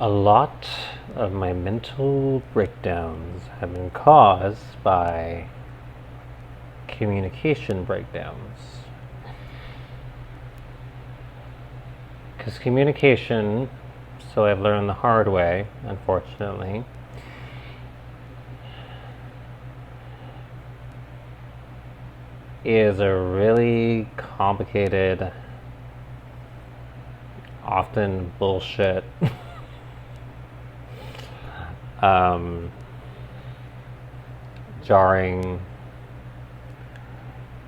A lot of my mental breakdowns have been caused by communication breakdowns. Because communication, so I've learned the hard way, unfortunately, is a really complicated, often bullshit um, jarring,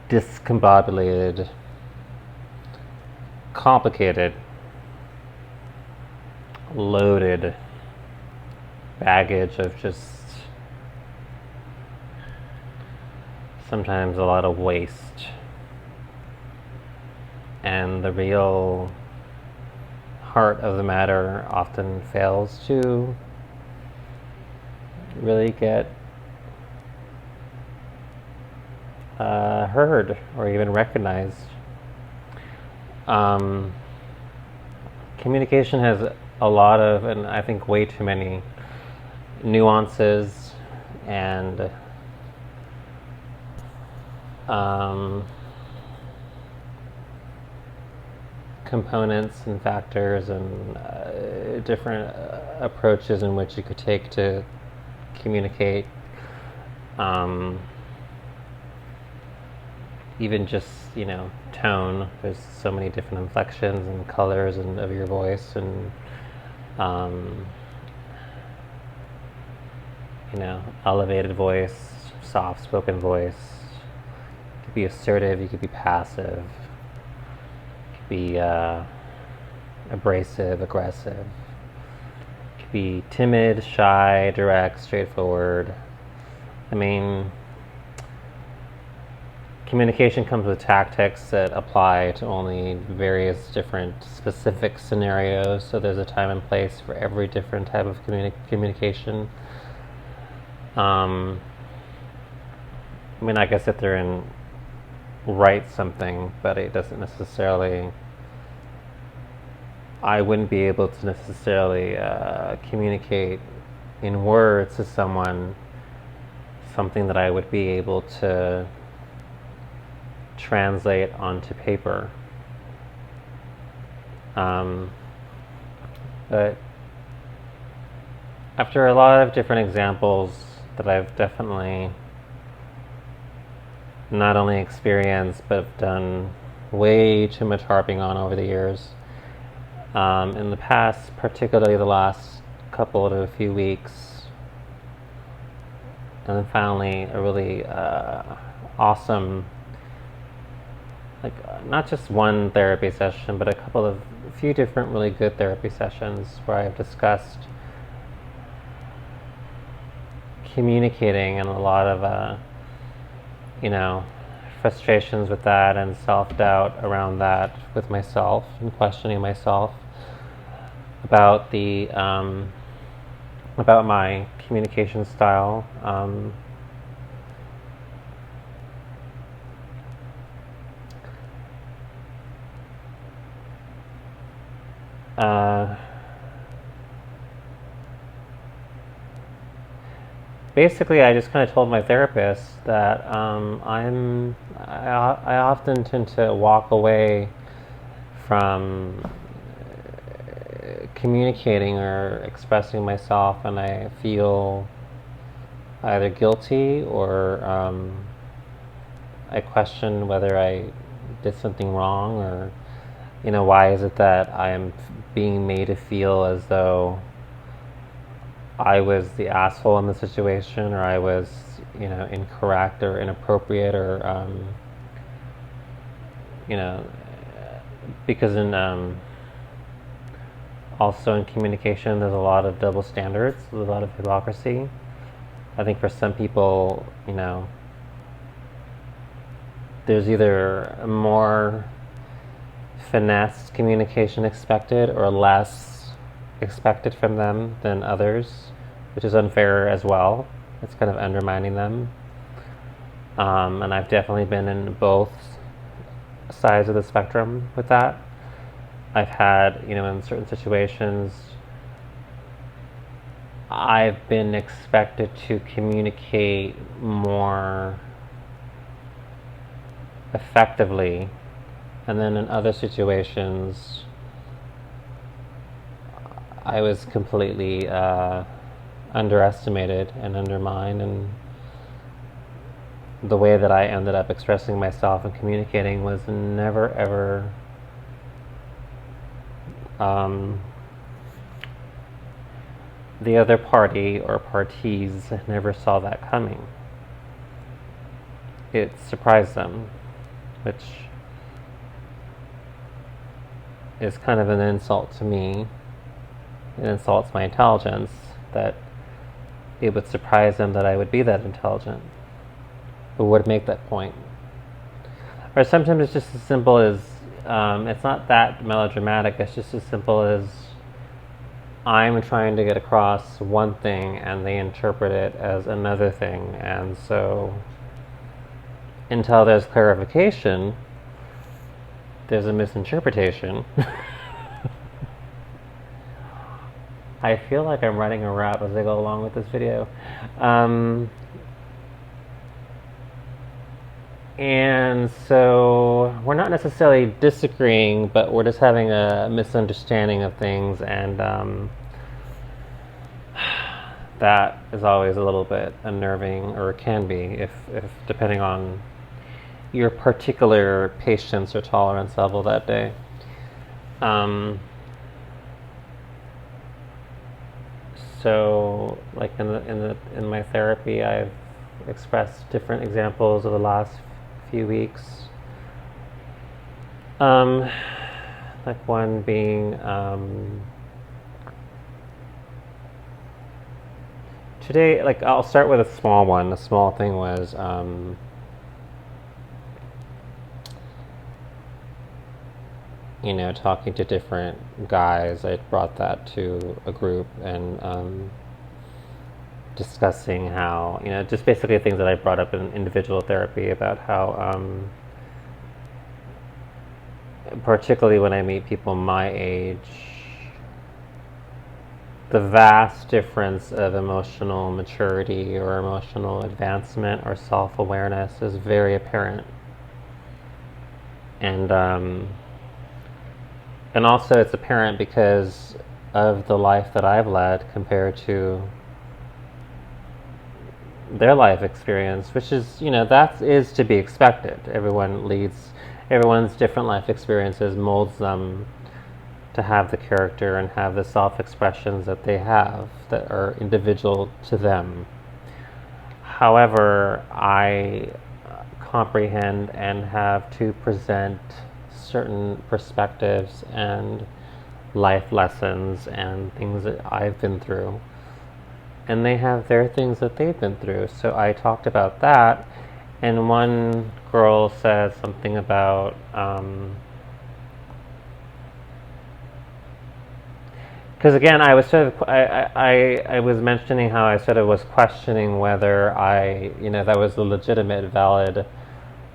discombobulated, complicated, loaded baggage of just sometimes a lot of waste. And the real heart of the matter often fails to really get heard or even recognized. Communication has a lot of, and I think way too many, nuances and components and factors and different approaches in which you could take to communicate. Even just, tone. There's so many different inflections and colors and of your voice, and elevated voice, soft-spoken voice. You could be assertive. You could be passive. You could be abrasive, aggressive. You could be timid, shy, direct, straightforward. I mean, communication comes with tactics that apply to only various different specific scenarios, so there's a time and place for every different type of communication. I could sit there and write something, but it doesn't necessarily, I wouldn't be able to necessarily communicate in words to someone something that I would be able to translate onto paper. But after a lot of different examples that I've definitely not only experienced but done way too much harping on over the years, in the past, particularly the last couple to a few weeks, and then finally a really awesome, not just one therapy session, but a few different really good therapy sessions where I've discussed communicating and a lot of frustrations with that and self-doubt around that with myself and questioning myself about the about my communication style. Basically, I just kind of told my therapist that I often tend to walk away from communicating or expressing myself, and I feel either guilty or I question whether I did something wrong, or why is it that I am being made to feel as though I was the asshole in the situation, or I was, incorrect or inappropriate, or, because also in communication, there's a lot of double standards, there's a lot of hypocrisy. I think for some people, there's either more finesse communication expected or less expected from them than others, which is unfair as well. It's kind of undermining them. And I've definitely been in both sides of the spectrum with that. I've had, in certain situations, I've been expected to communicate more effectively, and then in other situations I was completely underestimated and undermined, and the way that I ended up expressing myself and communicating was never ever the other party or parties never saw that coming. It surprised them, which is kind of an insult to me. It insults my intelligence that it would surprise them that I would be that intelligent. Who would make that point? Or sometimes it's just as simple as, it's not that melodramatic, it's just as simple as I'm trying to get across one thing and they interpret it as another thing, and so until there's clarification, there's a misinterpretation. I feel like I'm writing a rap as I go along with this video. And so we're not necessarily disagreeing, but we're just having a misunderstanding of things, and that is always a little bit unnerving, or it can be, if depending on your particular patience or tolerance level that day. So, like in my therapy, I've expressed different examples of the last few weeks. Like one being today. Like I'll start with a small one. The small thing was talking to different guys. I brought that to a group and discussing how, just basically things that I brought up in individual therapy about how, particularly when I meet people my age, the vast difference of emotional maturity or emotional advancement or self-awareness is very apparent. And also it's apparent because of the life that I've led compared to their life experience, which is, that is to be expected. Everyone's different life experiences molds them to have the character and have the self-expressions that they have that are individual to them. However, I comprehend and have to present certain perspectives and life lessons and things that I've been through, and they have their things that they've been through. So I talked about that, and one girl said something about because again, I was sort of I was mentioning how I sort of was questioning whether that was a legitimate, valid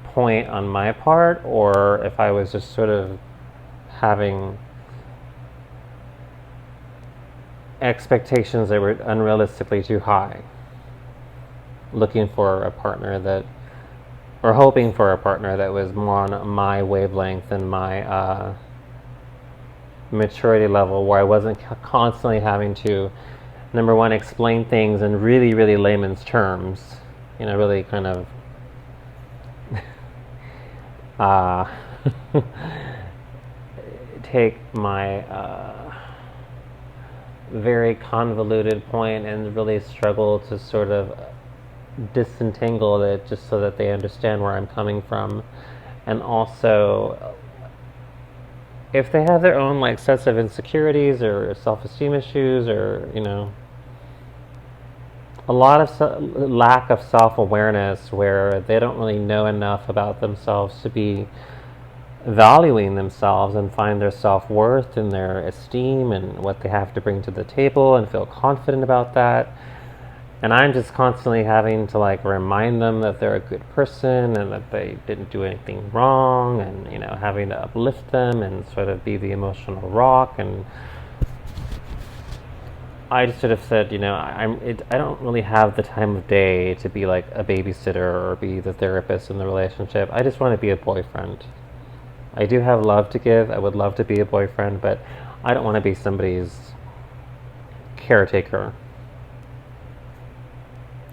point on my part, or if I was just sort of having expectations that were unrealistically too high, looking for a partner or hoping for a partner that was more on my wavelength and my maturity level, where I wasn't constantly having to, number one, explain things in really, really layman's terms, really kind of take my very convoluted point and really struggle to sort of disentangle it just so that they understand where I'm coming from. And also, if they have their own sets of insecurities or self-esteem issues, or a lot of lack of self-awareness, where they don't really know enough about themselves to be valuing themselves and find their self-worth and their esteem and what they have to bring to the table and feel confident about that. And I'm just constantly having to remind them that they're a good person and that they didn't do anything wrong, and having to uplift them and sort of be the emotional rock. And I just sort of said, I don't really have the time of day to be like a babysitter or be the therapist in the relationship. I just want to be a boyfriend. I do have love to give. I would love to be a boyfriend, but I don't want to be somebody's caretaker.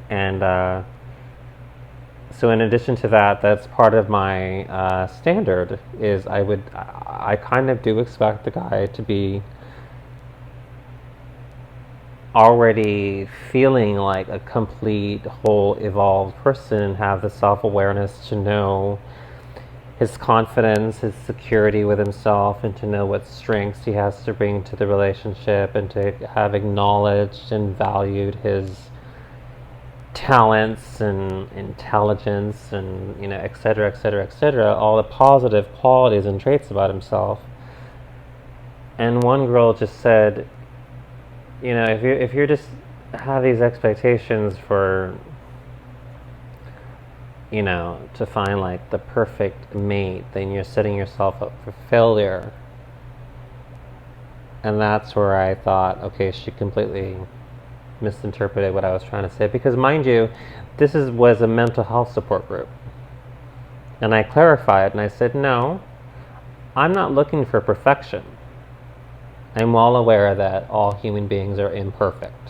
And so in addition to that, that's part of my standard is I kind of do expect the guy to be already feeling like a complete, whole, evolved person and have the self-awareness to know his confidence, his security with himself, and to know what strengths he has to bring to the relationship, and to have acknowledged and valued his talents and intelligence and et cetera, et cetera, et cetera, all the positive qualities and traits about himself. And one girl just said, if you're just have these expectations for to find like the perfect mate, then you're setting yourself up for failure. And that's where I thought, okay, she completely misinterpreted what I was trying to say, because mind you, this was a mental health support group. And I clarified and I said, no, I'm not looking for perfection. I'm well aware that all human beings are imperfect.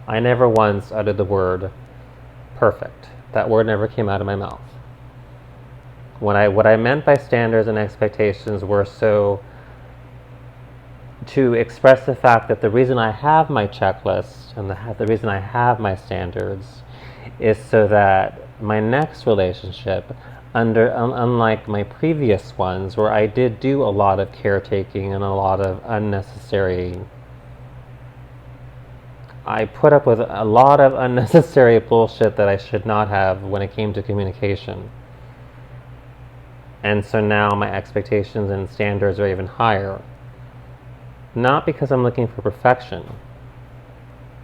I never once uttered the word perfect. That word never came out of my mouth. What I meant by standards and expectations were so to express the fact that the reason I have my checklist and the reason I have my standards is so that my next relationship, unlike my previous ones where I did do a lot of caretaking and a lot of unnecessary, I put up with a lot of unnecessary bullshit that I should not have when it came to communication. And so now my expectations and standards are even higher. Not because I'm looking for perfection.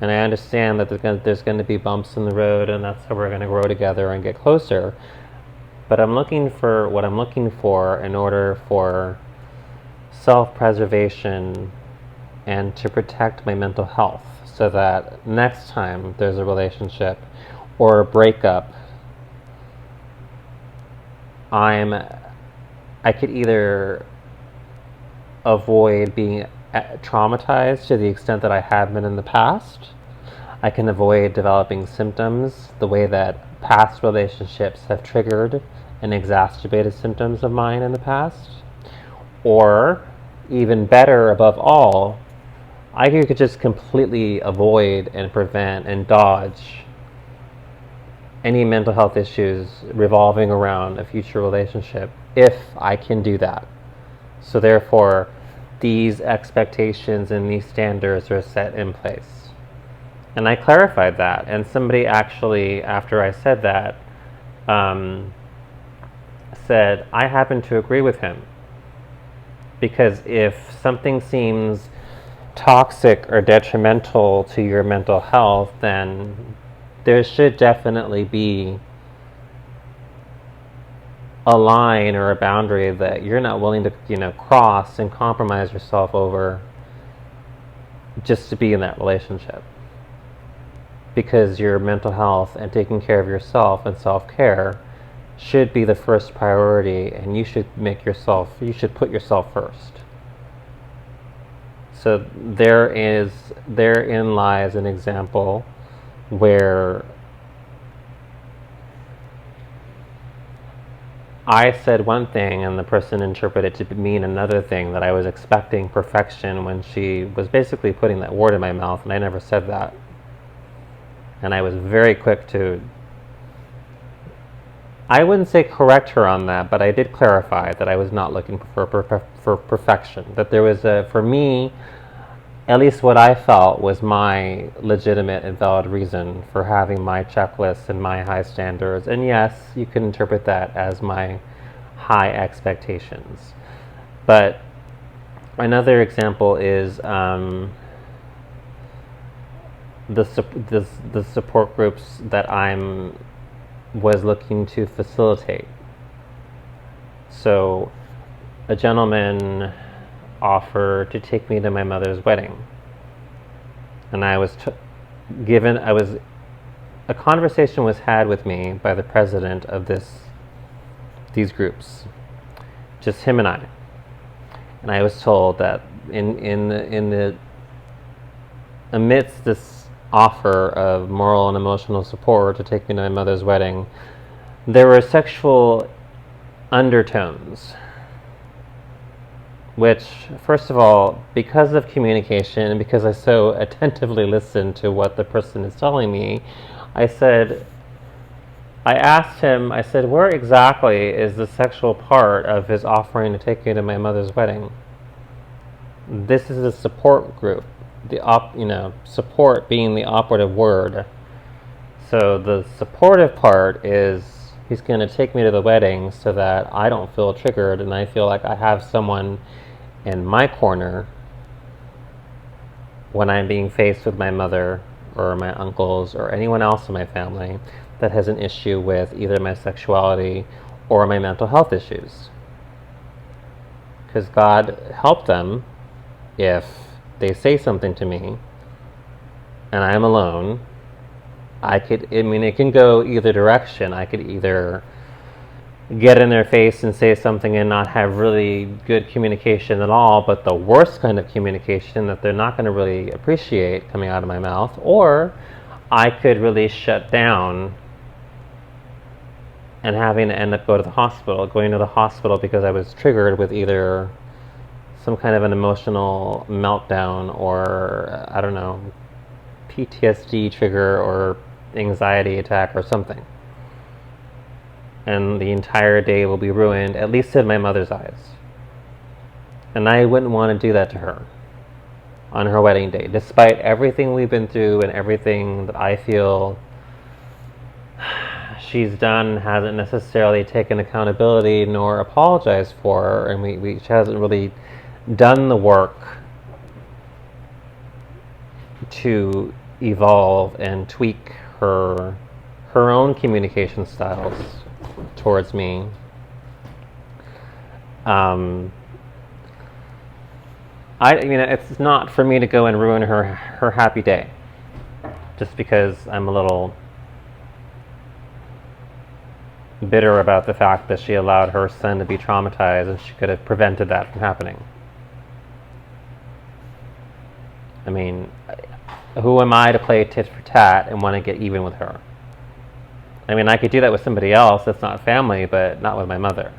And I understand that there's going to be bumps in the road, and that's how we're going to grow together and get closer. But I'm looking for what I'm looking for in order for self-preservation and to protect my mental health, so that next time there's a relationship or a breakup, I could either avoid being traumatized to the extent that I have been in the past. I can avoid developing symptoms the way that past relationships have triggered and exacerbated symptoms of mine in the past. Or, even better above all, I could just completely avoid and prevent and dodge any mental health issues revolving around a future relationship if I can do that. So therefore, these expectations and these standards are set in place. And I clarified that, and somebody actually, after I said that, said, I happen to agree with him. Because if something seems toxic or detrimental to your mental health, then there should definitely be a line or a boundary that you're not willing to, cross and compromise yourself over just to be in that relationship. Because your mental health and taking care of yourself and self-care should be the first priority, and you should put yourself first. So therein lies an example where I said one thing and the person interpreted it to mean another thing, that I was expecting perfection when she was basically putting that word in my mouth, and I never said that. And I was very quick to, I wouldn't say correct her on that, but I did clarify that I was not looking for perfection. That there was for me, at least what I felt was my legitimate and valid reason for having my checklist and my high standards. And yes, you can interpret that as my high expectations. But another example is the support groups that was looking to facilitate. So a gentleman offered to take me to my mother's wedding. And given, a conversation was had with me by the president of these groups, just him and I. And I was told that in the amidst this offer of moral and emotional support to take me to my mother's wedding, there were sexual undertones, which, first of all, because of communication and because I so attentively listened to what the person is telling me, I asked him, I said, where exactly is the sexual part of his offering to take me to my mother's wedding? This is a support group, support being the operative word. So the supportive part is he's going to take me to the wedding so that I don't feel triggered and I feel like I have someone in my corner when I'm being faced with my mother or my uncles or anyone else in my family that has an issue with either my sexuality or my mental health issues. Because God help them if they say something to me and I'm alone. It can go either direction. I could either get in their face and say something and not have really good communication at all, but the worst kind of communication that they're not going to really appreciate coming out of my mouth, or I could really shut down and having to end up going to the hospital because I was triggered with either some kind of an emotional meltdown or, I don't know, PTSD trigger or anxiety attack or something. And the entire day will be ruined, at least in my mother's eyes. And I wouldn't want to do that to her on her wedding day, despite everything we've been through and everything that I feel she's done, hasn't necessarily taken accountability nor apologized for, and she hasn't really done the work to evolve and tweak her own communication styles towards me. It's not for me to go and ruin her happy day just because I'm a little bitter about the fact that she allowed her son to be traumatized and she could have prevented that from happening. I mean, who am I to play tit for tat and want to get even with her? I mean, I could do that with somebody else that's not family, but not with my mother.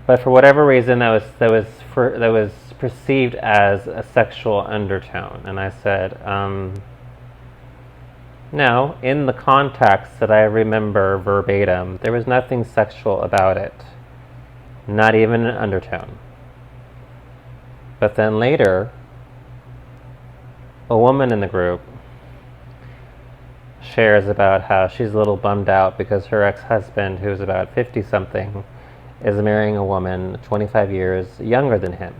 But for whatever reason, that was perceived as a sexual undertone, and I said, no. In the context that I remember verbatim, there was nothing sexual about it, not even an undertone. But then later, a woman in the group shares about how she's a little bummed out because her ex-husband, who's about 50-something, is marrying a woman 25 years younger than him.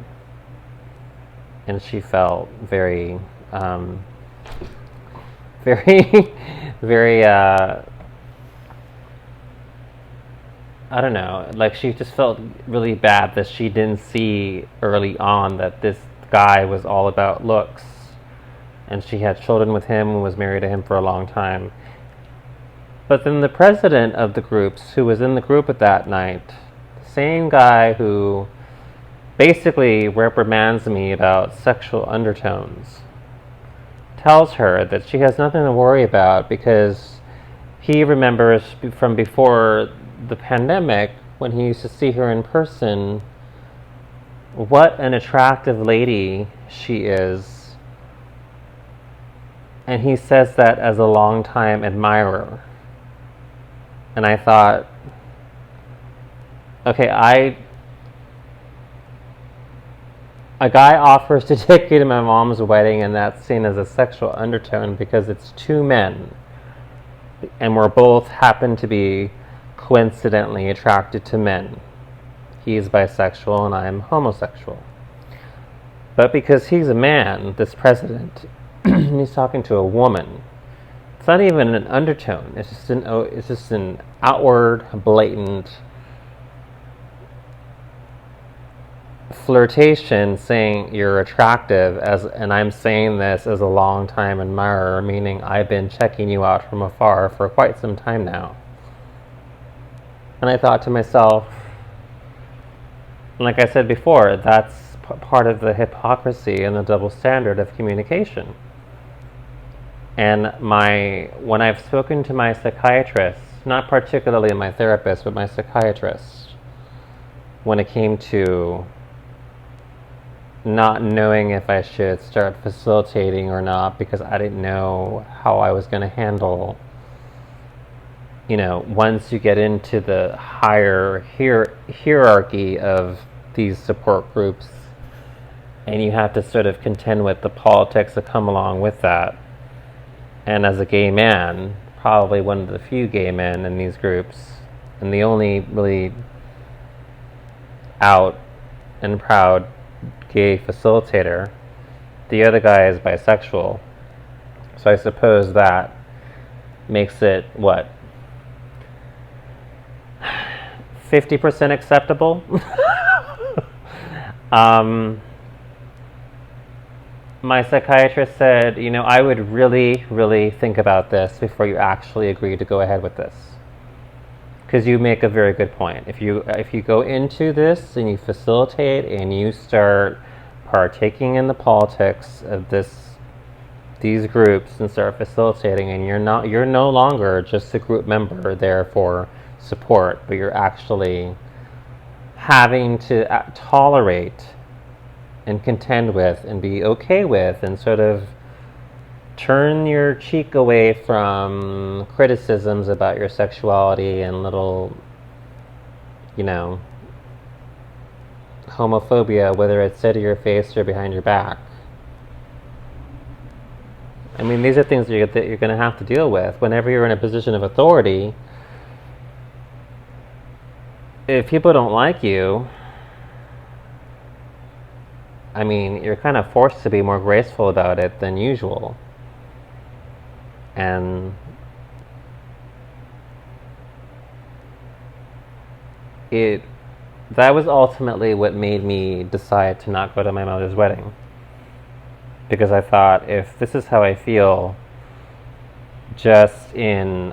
And she felt very, very, I don't know, like she just felt really bad that she didn't see early on that this guy was all about looks. And she had children with him and was married to him for a long time. But then the president of the groups, who was in the group at that night, the same guy who basically reprimands me about sexual undertones, tells her that she has nothing to worry about because he remembers from before the pandemic when he used to see her in person what an attractive lady she is. And he says that as a longtime admirer. And I thought, okay, a guy offers to take you to my mom's wedding, and that's seen as a sexual undertone because it's two men. And we're both happen to be coincidentally attracted to men. He's bisexual and I'm homosexual. But because he's a man, this president, he's talking to a woman. It's not even an undertone. It's just an outward, blatant flirtation saying you're attractive, and I'm saying this as a long time admirer, meaning I've been checking you out from afar for quite some time now. And I thought to myself, like I said before, that's part of the hypocrisy and the double standard of communication. And when I've spoken to my psychiatrist, not particularly my therapist, but my psychiatrist, when it came to not knowing if I should start facilitating or not, because I didn't know how I was going to handle, once you get into the higher hierarchy of these support groups, and you have to sort of contend with the politics that come along with that. And as a gay man, probably one of the few gay men in these groups, and the only really out and proud gay facilitator, the other guy is bisexual. So I suppose that makes it, 50% acceptable? My psychiatrist said, I would really, really think about this before you actually agree to go ahead with this. Because you make a very good point. If you go into this and you facilitate and you start partaking in the politics of these groups and start facilitating, and you're no longer just a group member there for support, but you're actually having to tolerate and contend with and be okay with and sort of turn your cheek away from criticisms about your sexuality and little, homophobia, whether it's said to your face or behind your back. I mean, these are things that you're going to have to deal with whenever you're in a position of authority. If people don't like you, I mean, you're kind of forced to be more graceful about it than usual. And that was ultimately what made me decide to not go to my mother's wedding. Because I thought, if this is how I feel, just in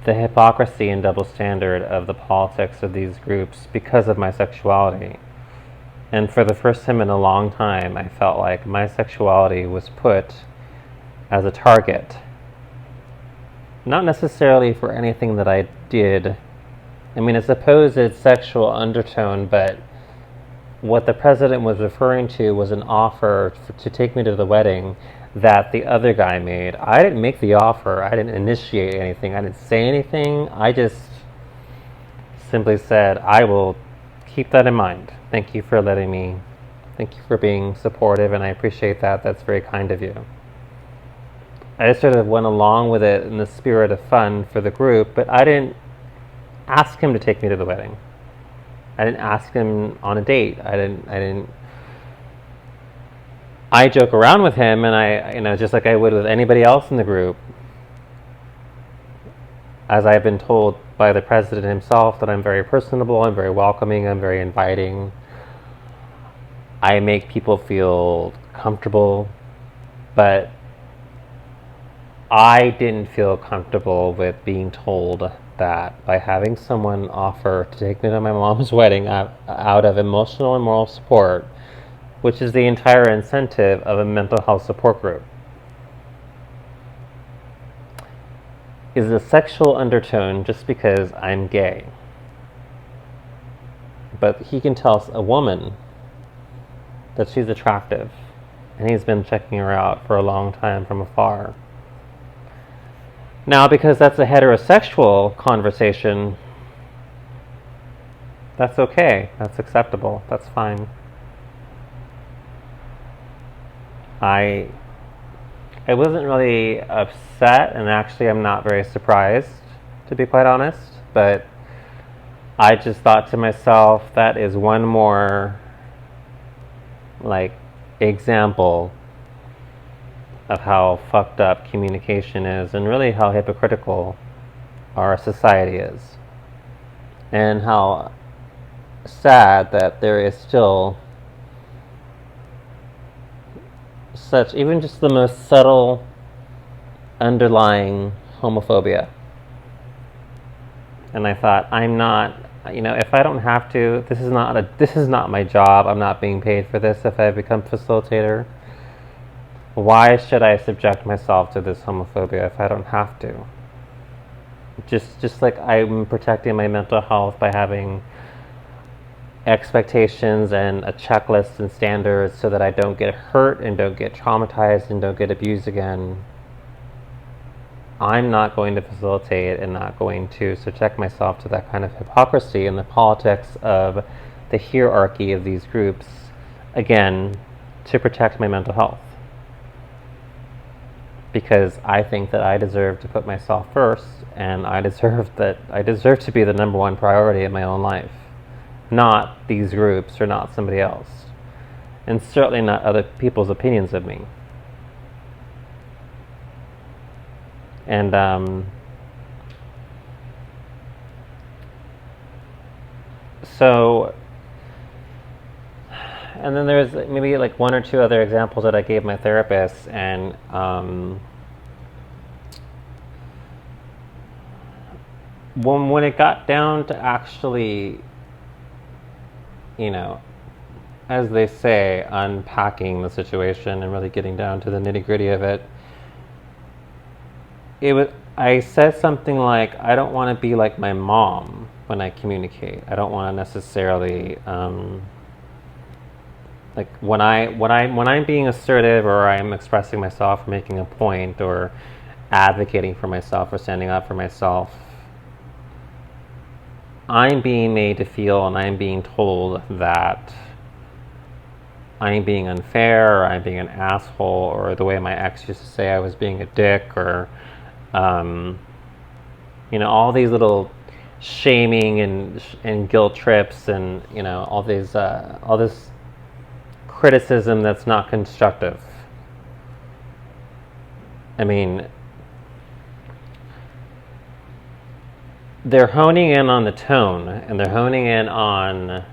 the hypocrisy and double standard of the politics of these groups because of my sexuality. And for the first time in a long time, I felt like my sexuality was put as a target. Not necessarily for anything that I did. I mean, it's supposed sexual undertone, but what the president was referring to was an offer to take me to the wedding that the other guy made. I didn't make the offer. I didn't initiate anything. I didn't say anything. I just simply said, I will keep that in mind. Thank you for thank you for being supportive, and I appreciate that. That's very kind of you. I just sort of went along with it in the spirit of fun for the group, but I didn't ask him to take me to the wedding. I didn't ask him on a date. I joke around with him, and I, just like I would with anybody else in the group, as I've been told by the president himself, that I'm very personable, I'm very welcoming, I'm very inviting. I make people feel comfortable, but I didn't feel comfortable with being told that by having someone offer to take me to my mom's wedding out of emotional and moral support, which is the entire incentive of a mental health support group, is a sexual undertone just because I'm gay. But he can tell a woman that she's attractive, and he's been checking her out for a long time from afar. Now, because that's a heterosexual conversation, that's okay, that's acceptable, that's fine. I wasn't really upset, and actually I'm not very surprised, to be quite honest, but I just thought to myself, that is one more example of how fucked up communication is, and really how hypocritical our society is, and how sad that there is still such, even just the most subtle underlying homophobia. And I thought, I'm not, if I don't have to, this is not my job. I'm not being paid for this. If I become facilitator, why should I subject myself to this homophobia if I don't have to? Just like I'm protecting my mental health by having expectations and a checklist and standards so that I don't get hurt and don't get traumatized and don't get abused again. I'm not going to facilitate and not going to subject myself to that kind of hypocrisy and the politics of the hierarchy of these groups, again, to protect my mental health. Because I think that I deserve to put myself first, and I deserve to be the number one priority in my own life, not these groups or not somebody else, and certainly not other people's opinions of me. And and then there's maybe like one or two other examples that I gave my therapist, and when it got down to actually, as they say, unpacking the situation and really getting down to the nitty-gritty of it, I said something like, I don't want to be like my mom when I communicate. I don't want to necessarily like when I'm being assertive, or I'm expressing myself, or making a point, or advocating for myself, or standing up for myself, I'm being made to feel, and I'm being told that I'm being unfair, or I'm being an asshole, or the way my ex used to say I was being a dick, or all these little shaming and guilt trips, and all this criticism that's not constructive. I mean, they're honing in on the tone, and they're honing in on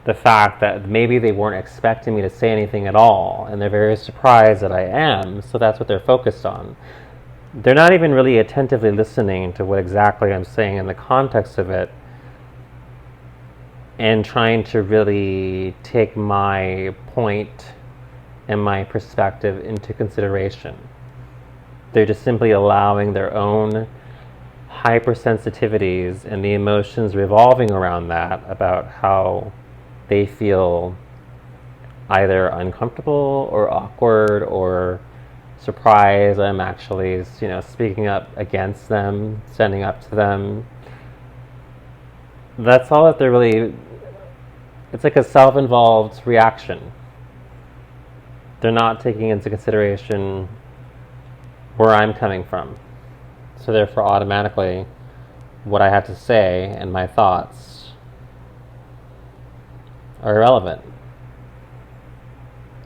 the fact that maybe they weren't expecting me to say anything at all, and they're very surprised that I am, so that's what they're focused on. They're not even really attentively listening to what exactly I'm saying in the context of it, and trying to really take my point and my perspective into consideration. They're just simply allowing their own hypersensitivities and the emotions revolving around that, about how they feel either uncomfortable or awkward or surprised I'm actually, speaking up against them, standing up to them. That's all that they're really. It's like a self-involved reaction. They're not taking into consideration where I'm coming from. So therefore, automatically, what I have to say and my thoughts are irrelevant.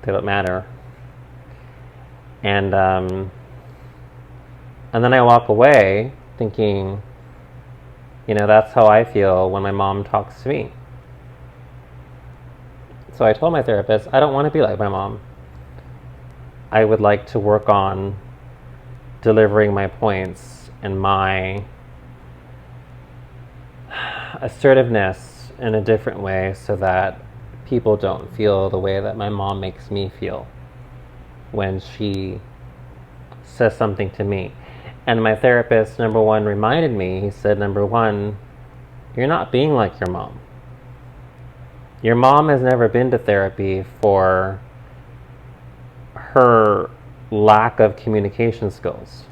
They don't matter. And then I walk away thinking, that's how I feel when my mom talks to me. So I told my therapist, I don't want to be like my mom. I would like to work on delivering my points and my assertiveness in a different way, so that people don't feel the way that my mom makes me feel when she says something to me. And my therapist, number one, reminded me, he said, number one, you're not being like your mom. Your mom has never been to therapy for her lack of communication skills.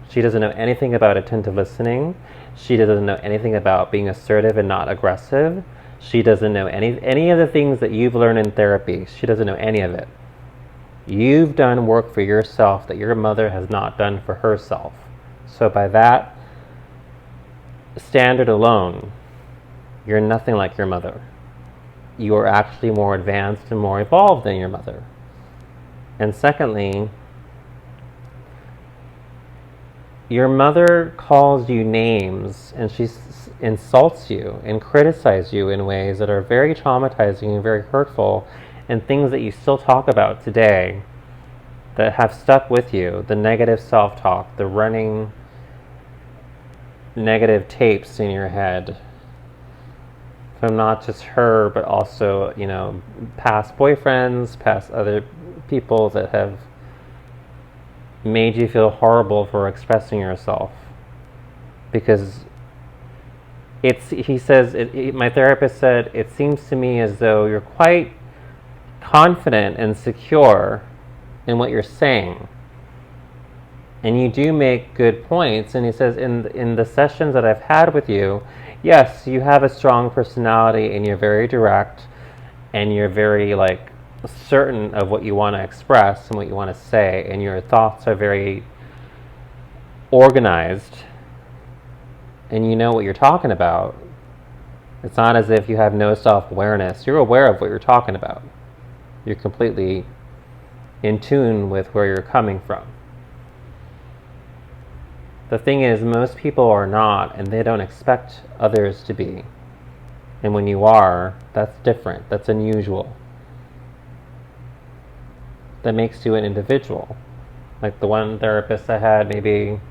She doesn't know anything about attentive listening. She doesn't know anything about being assertive and not aggressive. She doesn't know any of the things that you've learned in therapy. She doesn't know any of it. You've done work for yourself that your mother has not done for herself. So by that standard alone, you're nothing like your mother. You are actually more advanced and more evolved than your mother. And secondly, Your mother calls you names and she insults you and criticizes you in ways that are very traumatizing and very hurtful, and things that you still talk about today that have stuck with you. The negative self-talk, the running negative tapes in your head from not just her, but also, past boyfriends, past other people that have made you feel horrible for expressing yourself. Because he says, my therapist said, it seems to me as though you're quite confident and secure in what you're saying. And you do make good points. And he says, in the sessions that I've had with you, yes, you have a strong personality and you're very direct and you're very certain of what you want to express and what you want to say, and your thoughts are very organized and you know what you're talking about. It's not as if you have no self-awareness. You're aware of what you're talking about. You're completely in tune with where you're coming from. The thing is, most people are not, and they don't expect others to be. And when you are, that's different. That's unusual. That makes you an individual. Like the one therapist I had maybe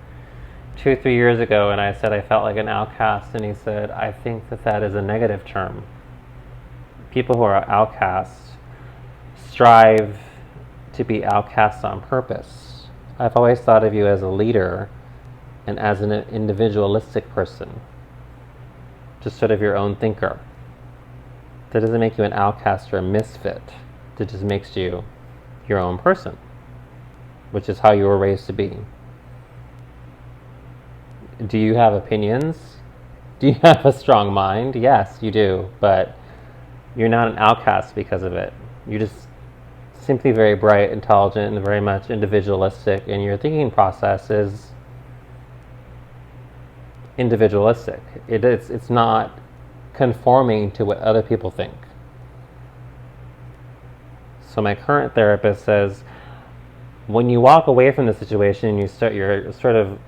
2-3 years ago, and I said I felt like an outcast, and he said, I think that is a negative term. People who are outcasts strive to be outcasts on purpose. I've always thought of you as a leader and as an individualistic person, just sort of your own thinker. That doesn't make you an outcast or a misfit. That just makes you your own person, which is how you were raised to be. Do you have opinions? Do you have a strong mind? Yes, you do, but you're not an outcast because of it. You're just simply very bright, intelligent, and very much individualistic, and your thinking process is individualistic. It's not conforming to what other people think. So my current therapist says, when you walk away from the situation, you're sort of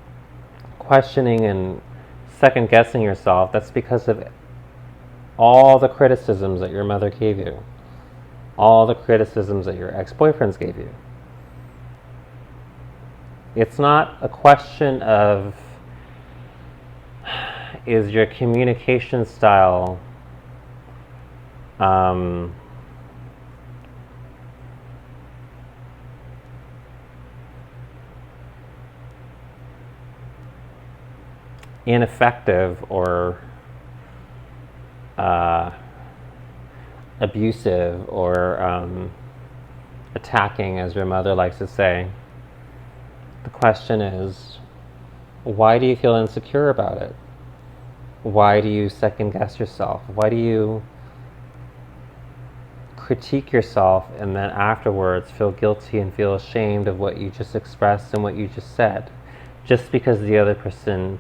questioning and second guessing yourself. That's because of all the criticisms that your mother gave you, all the criticisms that your ex-boyfriends gave you. It's not a question of, is your communication style ineffective or abusive or attacking, as your mother likes to say. The question is, why do you feel insecure about it? Why do you second guess yourself? Why do you critique yourself and then afterwards feel guilty and feel ashamed of what you just expressed and what you just said, just because the other person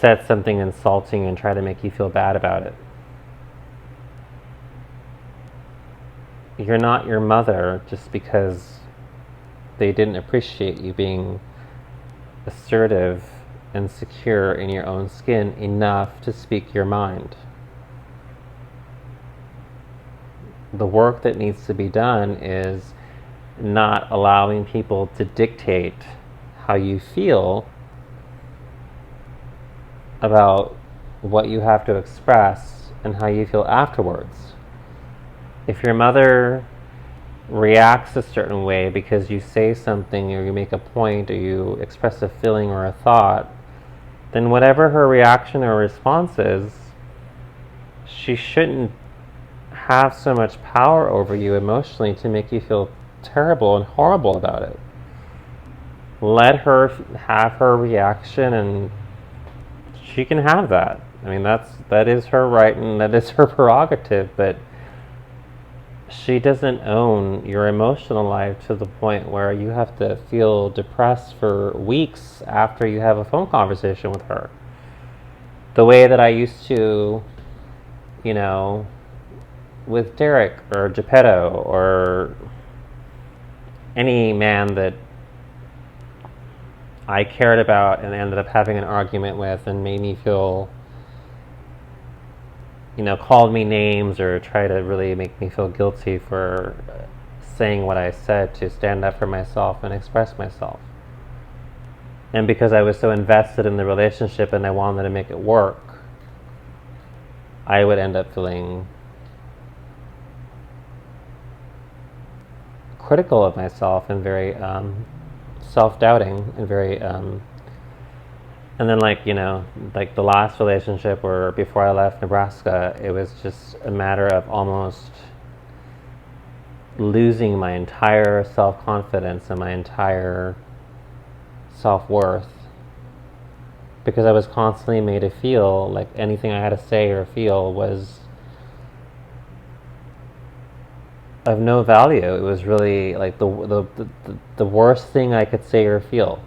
said something insulting and tried to make you feel bad about it? You're not your mother just because they didn't appreciate you being assertive and secure in your own skin enough to speak your mind. The work that needs to be done is not allowing people to dictate how you feel about what you have to express and how you feel afterwards. If your mother reacts a certain way because you say something or you make a point or you express a feeling or a thought, then whatever her reaction or response is, she shouldn't have so much power over you emotionally to make you feel terrible and horrible about it. Let her have her reaction, and she can have that. I mean, that is her right and that is her prerogative, but she doesn't own your emotional life to the point where you have to feel depressed for weeks after you have a phone conversation with her. The way that I used to, with Derek or Geppetto or any man that I cared about and ended up having an argument with and made me feel, called me names or tried to really make me feel guilty for saying what I said to stand up for myself and express myself. And because I was so invested in the relationship and I wanted to make it work, I would end up feeling critical of myself and very self-doubting and very and then like the last relationship where before I left Nebraska, it was just a matter of almost losing my entire self-confidence and my entire self-worth because I was constantly made to feel like anything I had to say or feel was of no value. It was really like the worst thing I could say or feel.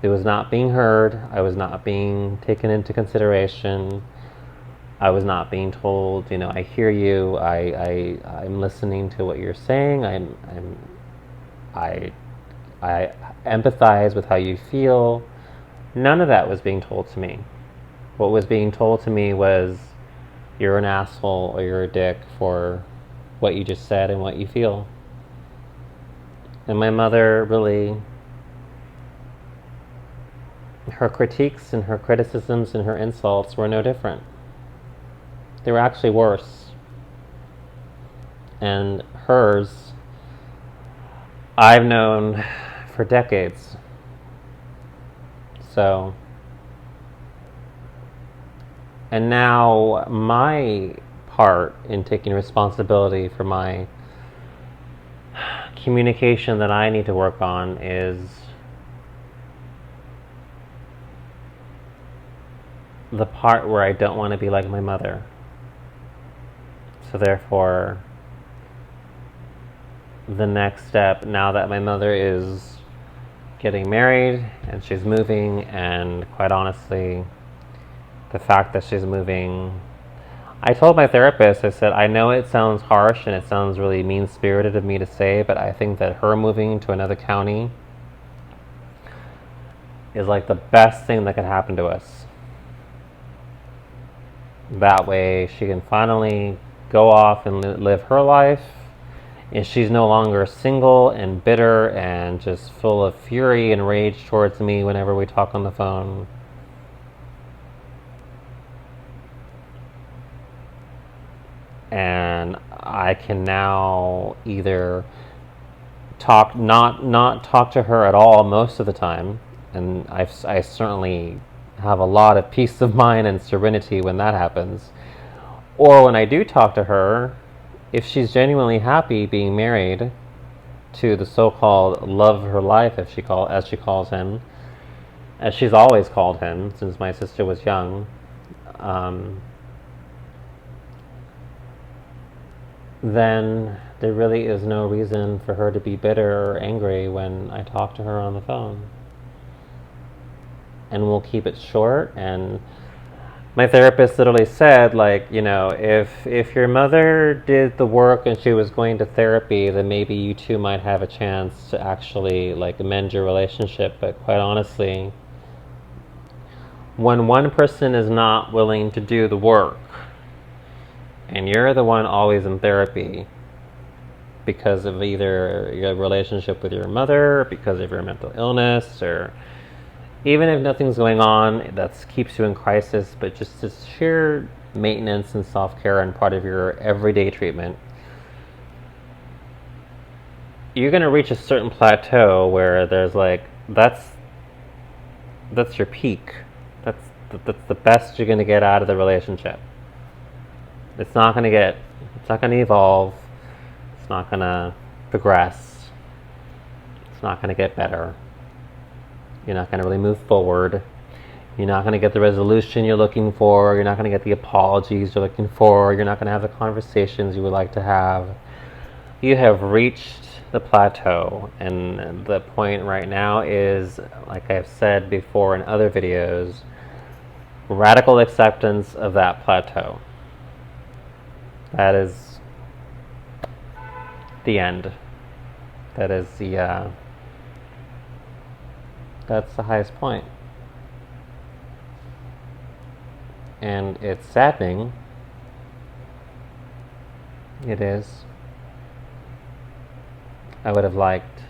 It was not being heard. I was not being taken into consideration. I was not being told, I hear you. I'm listening to what you're saying. I empathize with how you feel. None of that was being told to me. What was being told to me was, you're an asshole or you're a dick for what you just said and what you feel. And my mother really, her critiques and her criticisms and her insults were no different. They were actually worse. And hers, I've known for decades. So, and now my part in taking responsibility for my communication that I need to work on is the part where I don't want to be like my mother. So therefore, the next step, now that my mother is getting married and she's moving, and quite honestly, the fact that she's moving, I told my therapist, I said, I know it sounds harsh and it sounds really mean-spirited of me to say, but I think that her moving to another county is like the best thing that could happen to us. That way she can finally go off and live her life, and she's no longer single and bitter and just full of fury and rage towards me whenever we talk on the phone. And I can now either not talk to her at all most of the time, and I certainly have a lot of peace of mind and serenity when that happens. Or when I do talk to her, if she's genuinely happy being married to the so-called love of her life, as she calls him, as she's always called him since my sister was young, then there really is no reason for her to be bitter or angry when I talk to her on the phone. And we'll keep it short. And my therapist literally said, like, if your mother did the work and she was going to therapy, then maybe you two might have a chance to actually like amend your relationship. But quite honestly, when one person is not willing to do the work, and you're the one always in therapy because of either your relationship with your mother, or because of your mental illness, or even if nothing's going on that keeps you in crisis, but just this sheer maintenance and self-care and part of your everyday treatment, you're going to reach a certain plateau where there's like, that's your peak. That's the best you're going to get out of the relationship. It's not going to evolve. It's not going to progress. It's not going to get better. You're not going to really move forward. You're not going to get the resolution you're looking for. You're not going to get the apologies you're looking for. You're not going to have the conversations you would like to have. You have reached the plateau, and the point right now is, like I've said before in other videos, radical acceptance of that plateau. That is the end. That is the That's the highest point. And it's saddening. It is. I would have liked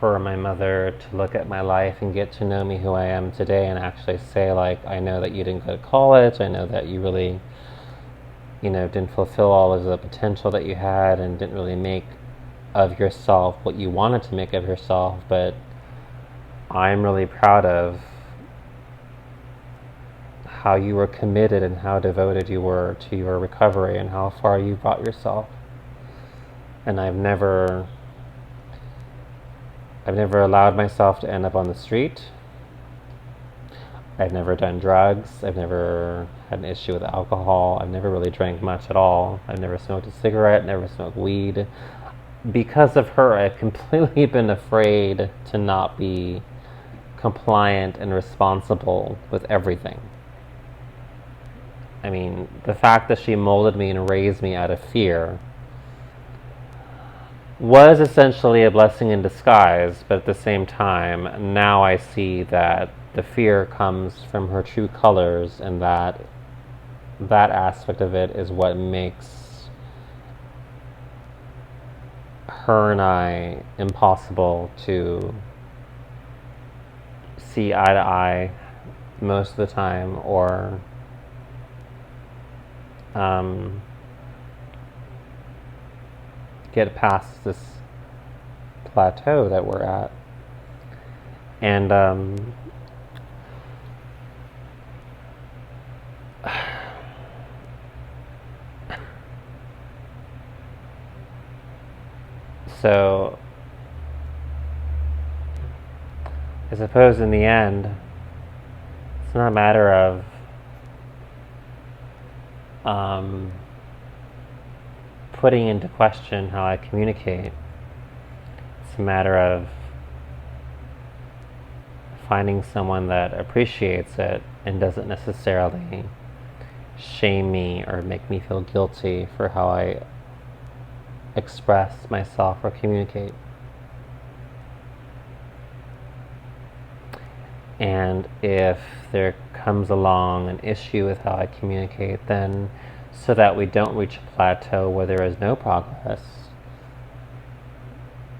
for my mother to look at my life and get to know me who I am today and actually say, like, I know that you didn't go to college, I know that you really, didn't fulfill all of the potential that you had and didn't really make of yourself what you wanted to make of yourself, but I'm really proud of how you were committed and how devoted you were to your recovery and how far you brought yourself. And I've never allowed myself to end up on the street. I've never done drugs. I've never had an issue with alcohol. I've never really drank much at all. I've never smoked a cigarette, never smoked weed. Because of her, I've completely been afraid to not be compliant and responsible with everything. I mean, the fact that she molded me and raised me out of fear was essentially a blessing in disguise, but at the same time, now I see that the fear comes from her true colors, and that aspect of it is what makes her and I impossible to see eye to eye most of the time, or get past this plateau that we're at. And so I suppose in the end, it's not a matter of putting into question how I communicate. It's a matter of finding someone that appreciates it and doesn't necessarily shame me or make me feel guilty for how I express myself or communicate. And if there comes along an issue with how I communicate, then so that we don't reach a plateau where there is no progress,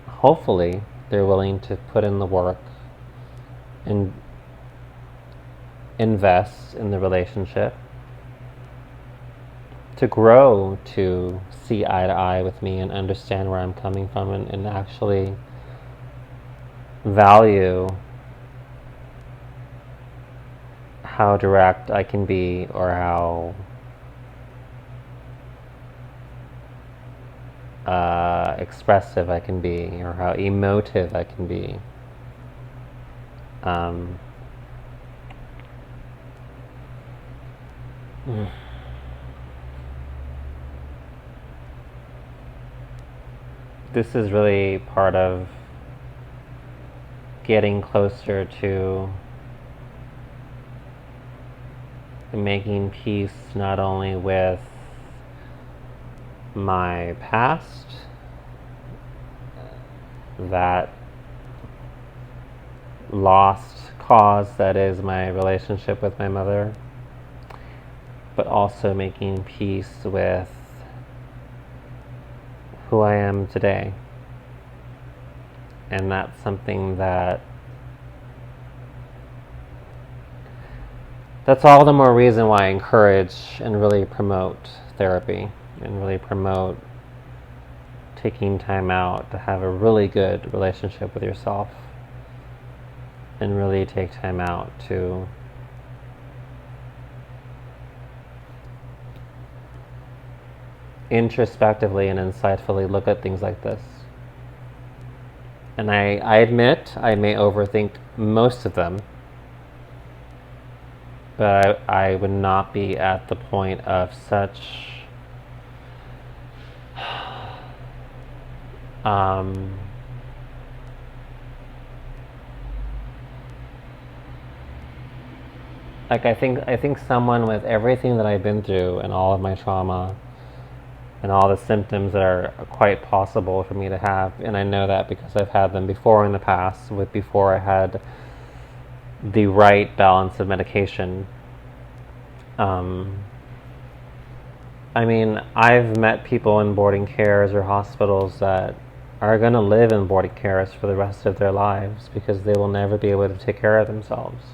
hopefully they're willing to put in the work and invest in the relationship to grow, to see eye to eye with me and understand where I'm coming from, and actually value how direct I can be, or how expressive I can be, or how emotive I can be. This is really part of getting closer to making peace not only with my past, that lost cause that is my relationship with my mother, but also making peace with who I am today. And that's something that's all the more reason why I encourage and really promote therapy, and really promote taking time out to have a really good relationship with yourself, and really take time out to introspectively and insightfully look at things like this. And I admit I may overthink most of them, but I would not be at the point of such like I think someone with everything that I've been through and all of my trauma and all the symptoms that are quite possible for me to have. And I know that because I've had them before in the past, with before I had the right balance of medication. I mean, I've met people in boarding cares or hospitals that are going to live in boarding cares for the rest of their lives because they will never be able to take care of themselves.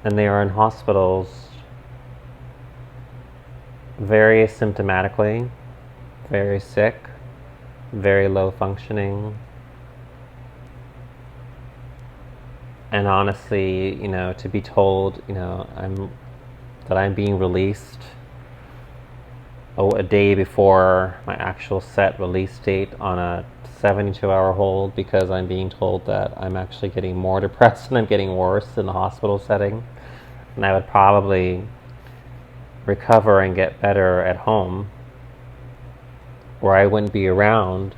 And they are in hospitals very symptomatically, very sick, very low functioning. And honestly, to be told, that I'm being released a day before my actual set release date on a 72-hour hold because I'm being told that I'm actually getting more depressed and I'm getting worse in the hospital setting. And I would probably recover and get better at home, where I wouldn't be around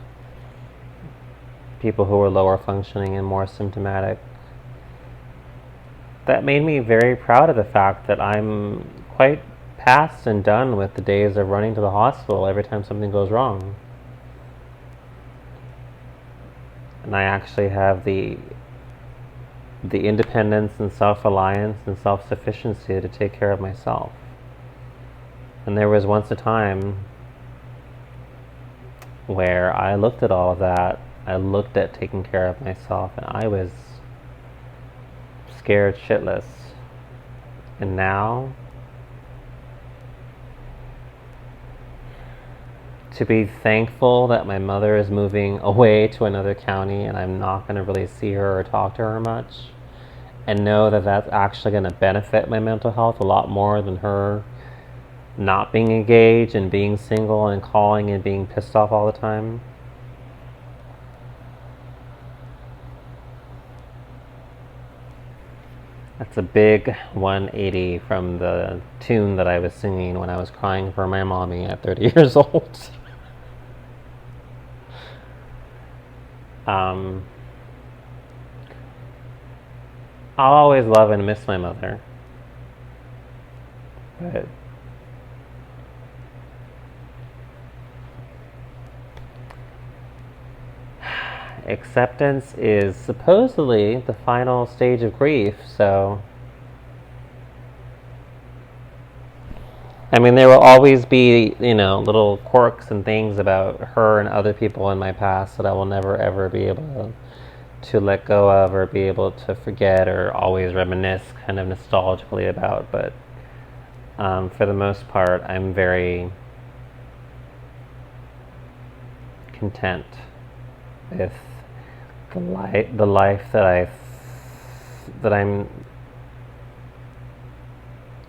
people who were lower functioning and more symptomatic. That made me very proud of the fact that I'm quite past and done with the days of running to the hospital every time something goes wrong. And I actually have the independence and self-reliance and self-sufficiency to take care of myself. And there was once a time where I looked at all of that. I looked at taking care of myself, and I was scared shitless. And now, to be thankful that my mother is moving away to another county and I'm not going to really see her or talk to her much, and know that that's actually going to benefit my mental health a lot more than her not being engaged and being single and calling and being pissed off all the time. That's a big 180 from the tune that I was singing when I was crying for my mommy at 30 years old. I'll always love and miss my mother. But acceptance is supposedly the final stage of grief, so I mean, there will always be, little quirks and things about her and other people in my past that I will never ever be able to let go of or be able to forget or always reminisce kind of nostalgically about. But for the most part, I'm very content with the life that I'm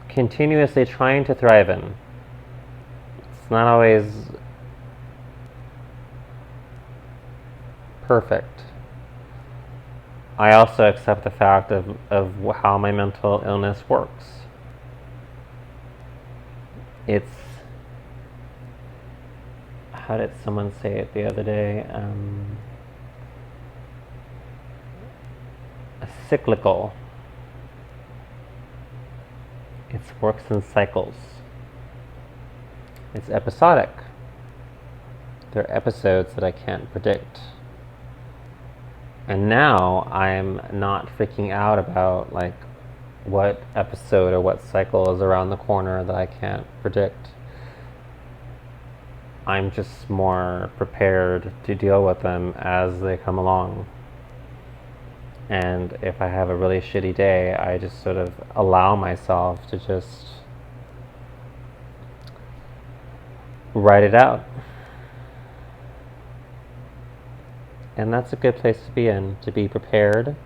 continuously trying to thrive in. It's not always perfect. I also accept the fact of how my mental illness works. It's, how did someone say it the other day? Cyclical. It works in cycles. It's episodic. There are episodes that I can't predict. And now I'm not freaking out about what episode or what cycle is around the corner that I can't predict. I'm just more prepared to deal with them as they come along. And if I have a really shitty day, I just sort of allow myself to just write it out. And that's a good place to be in, to be prepared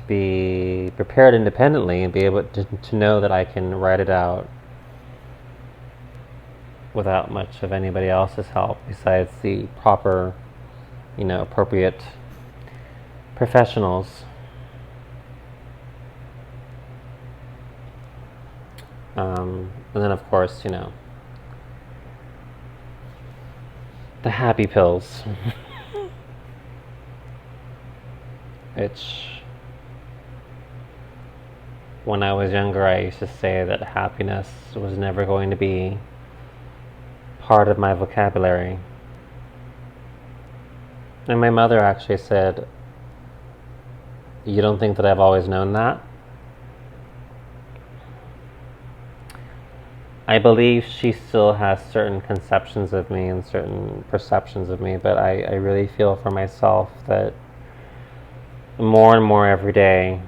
independently and be able to know that I can write it out without much of anybody else's help besides the proper, appropriate professionals. And then of course, the happy pills. Which, when I was younger, I used to say that happiness was never going to be part of my vocabulary. And my mother actually said, "You don't think that I've always known that?" I believe she still has certain conceptions of me and certain perceptions of me, but I really feel for myself that more and more every day,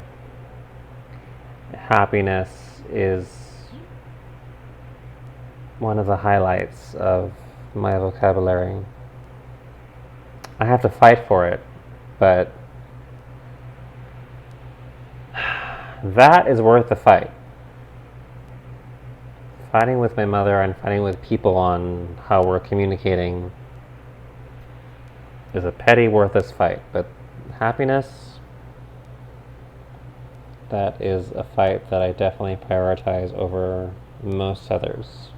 happiness is one of the highlights of my vocabulary. I have to fight for it, but that is worth the fight. Fighting with my mother and fighting with people on how we're communicating is a petty, worthless fight. But happiness, that is a fight that I definitely prioritize over most others.